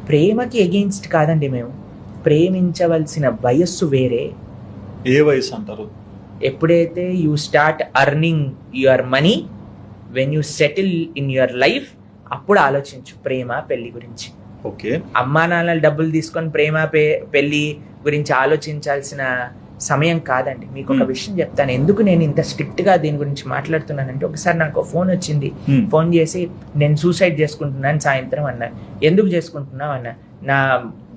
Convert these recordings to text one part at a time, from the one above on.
ప్రేమకి ఎగెయిన్స్ట్ కాదండి మేము. ప్రేమించవలసిన వయస్సు వేరే. ఏ వయసు అంటారు? ఎప్పుడైతే you start earning your money, when you settle in your life, అప్పుడు ఆలోచించు ప్రేమ పెళ్లి గురించి. ఓకే. అమ్మా నాన్నలు డబ్బులు తీసుకొని ప్రేమ పెళ్లి గురించి ఆలోచించాల్సిన సమయం కాదండి. మీకు ఒక విషయం చెప్తాను, ఎందుకు నేను ఇంత స్ట్రిక్ట్ గా దీని గురించి మాట్లాడుతున్నానంటే, ఒకసారి నాకు ఫోన్ వచ్చింది. ఫోన్ చేసి నేను సూసైడ్ చేసుకుంటున్నాను సాయంత్రం అన్నారు. ఎందుకు చేసుకుంటున్నావు అన్నా. నా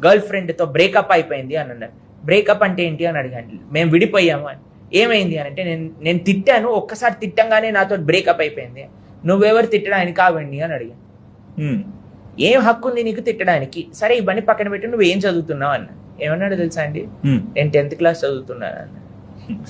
గర్ల్ ఫ్రెండ్ తో బ్రేకప్ అయిపోయింది అని అన్నారు. బ్రేకప్ అంటే ఏంటి అని అడిగాను. మేము విడిపోయాము అని. ఏమైంది అని అంటే, నేను తిట్టాను, ఒక్కసారి తిట్టంగానే నాతో బ్రేకప్ అయిపోయింది. నువ్వెవరు తిట్టడానికి కావండి అని అడిగాను. ఏం హక్కు ఉంది నీకు తిట్టడానికి? సరే ఇవన్నీ పక్కన పెట్టి నువ్వు ఏం చదువుతున్నావు అన్న. ఏమన్నాడు తెలుసా అండి, నేను 10th క్లాస్ చదువుతున్నాను అన్న.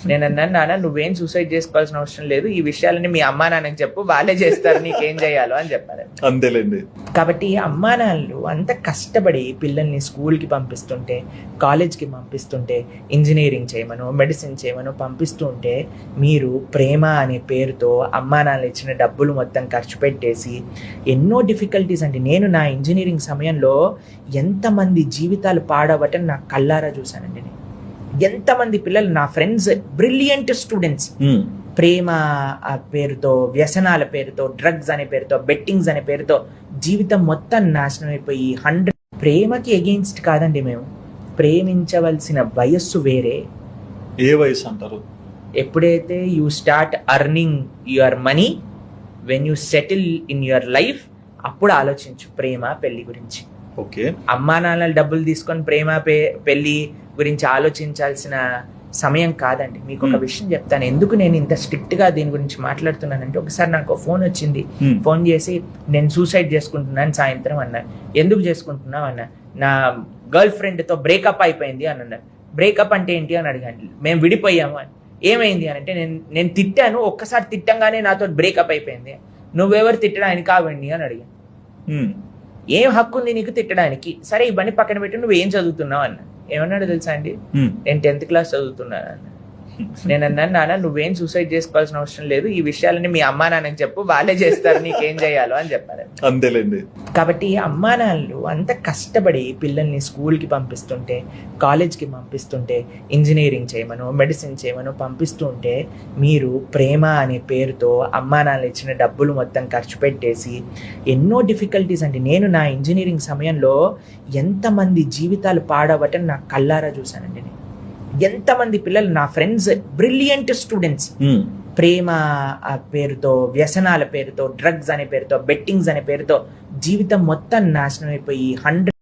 నేను అన్నాను, నాన్న నువ్వేం సూసైడ్ చేసుకోవాల్సిన అవసరం లేదు, ఈ విషయాలని మీ అమ్మా నాన్నకి చెప్పు, వాళ్ళే చేస్తారు నీకేం చేయాలో అని చెప్పారు. అంతేలేండి. కాబట్టి అమ్మా నాన్నలు అంత కష్టపడి పిల్లల్ని స్కూల్కి పంపిస్తుంటే, కాలేజ్కి పంపిస్తుంటే, ఇంజనీరింగ్ చేయమను, మెడిసిన్ చేయమను పంపిస్తూ ఉంటే, మీరు ప్రేమ అనే పేరుతో అమ్మా నాన్నలు ఇచ్చిన డబ్బులు మొత్తం ఖర్చు పెట్టేసి ఎన్నో డిఫికల్టీస్ అండి. నేను నా ఇంజనీరింగ్ సమయంలో ఎంతమంది జీవితాలు పాడవటం నా కళ్ళారా చూశానండి. ఎంతమంది పిల్లలు, నా ఫ్రెండ్స్, బ్రిలియంట్ స్టూడెంట్స్, ప్రేమ పేరుతో, వ్యసనాల పేరుతో, డ్రగ్స్ అనే పేరుతో, బెట్టింగ్స్ అనే పేరుతో జీవితం మొత్తం నాశనం అయిపోయి ప్రేమకి ఎగెయిన్స్ట్ కాదండి మేము. ప్రేమించవలసిన వయస్సు వేరే. ఏ వయసు అంటారు? ఎప్పుడైతే you start earning your money, when you settle in your life, అప్పుడు ఆలోచించు ప్రేమ పెళ్లి గురించి. ఓకే. అమ్మా నాన్నలు డబ్బులు తీసుకొని ప్రేమ పెళ్లి గురించి ఆలోచించాల్సిన సమయం కాదండి. మీకు ఒక విషయం చెప్తాను, ఎందుకు నేను ఇంత స్ట్రిక్ట్ గా దీని గురించి మాట్లాడుతున్నానంటే, ఒకసారి నాకు ఫోన్ వచ్చింది. ఫోన్ చేసి నేను సూసైడ్ చేసుకుంటున్నాను సాయంత్రం అన్నారు. ఎందుకు చేసుకుంటున్నావు అన్నా. నా గర్ల్ ఫ్రెండ్ తో బ్రేకప్ అయిపోయింది అని అన్నారు. బ్రేకప్ అంటే ఏంటి అని అడిగాను. మేము విడిపోయాము అని. ఏమైంది అని అంటే, నేను తిట్టాను, ఒక్కసారి తిట్టంగానే నాతో బ్రేకప్ అయిపోయింది. నువ్వెవరు తిట్టడానికి కావండి అని అడిగాను. ఏం హక్కు ఉంది నీకు తిట్టడానికి? సరే ఇవన్నీ పక్కన పెట్టి నువ్వు ఏం చదువుతున్నావు అన్న. ఏమన్నాడు తెలుసా అండి, నేను 10th క్లాస్ చదువుతున్నాను అన్న. నేను అన్నాను, నాన్న నువ్వేం సూసైడ్ చేసుకోవాల్సిన అవసరం లేదు, ఈ విషయాలని మీ అమ్మా నాన్నకి చెప్పు, వాళ్ళే చేస్తారు నీకేం చేయాలో అని చెప్పారు. అంతేలేండి. కాబట్టి అమ్మా నాన్నలు అంత కష్టపడి పిల్లల్ని స్కూల్కి పంపిస్తుంటే, కాలేజ్కి పంపిస్తుంటే, ఇంజనీరింగ్ చేయమను, మెడిసిన్ చేయమను పంపిస్తూ ఉంటే, మీరు ప్రేమ అనే పేరుతో అమ్మా నాన్నలు ఇచ్చిన డబ్బులు మొత్తం ఖర్చు పెట్టేసి ఎన్నో డిఫికల్టీస్ అండి. నేను నా ఇంజనీరింగ్ సమయంలో ఎంతమంది జీవితాలు పాడవటం నా కళ్ళారా చూశానండి. ఎంతమంది పిల్లలు, నా ఫ్రెండ్స్, బ్రిలియంట్ స్టూడెంట్స్, ప్రేమ పేరుతో, వ్యసనాల పేరుతో, డ్రగ్స్ అనే పేరుతో, బెట్టింగ్స్ అనే పేరుతో జీవితం మొత్తం నాశనం అయిపోయి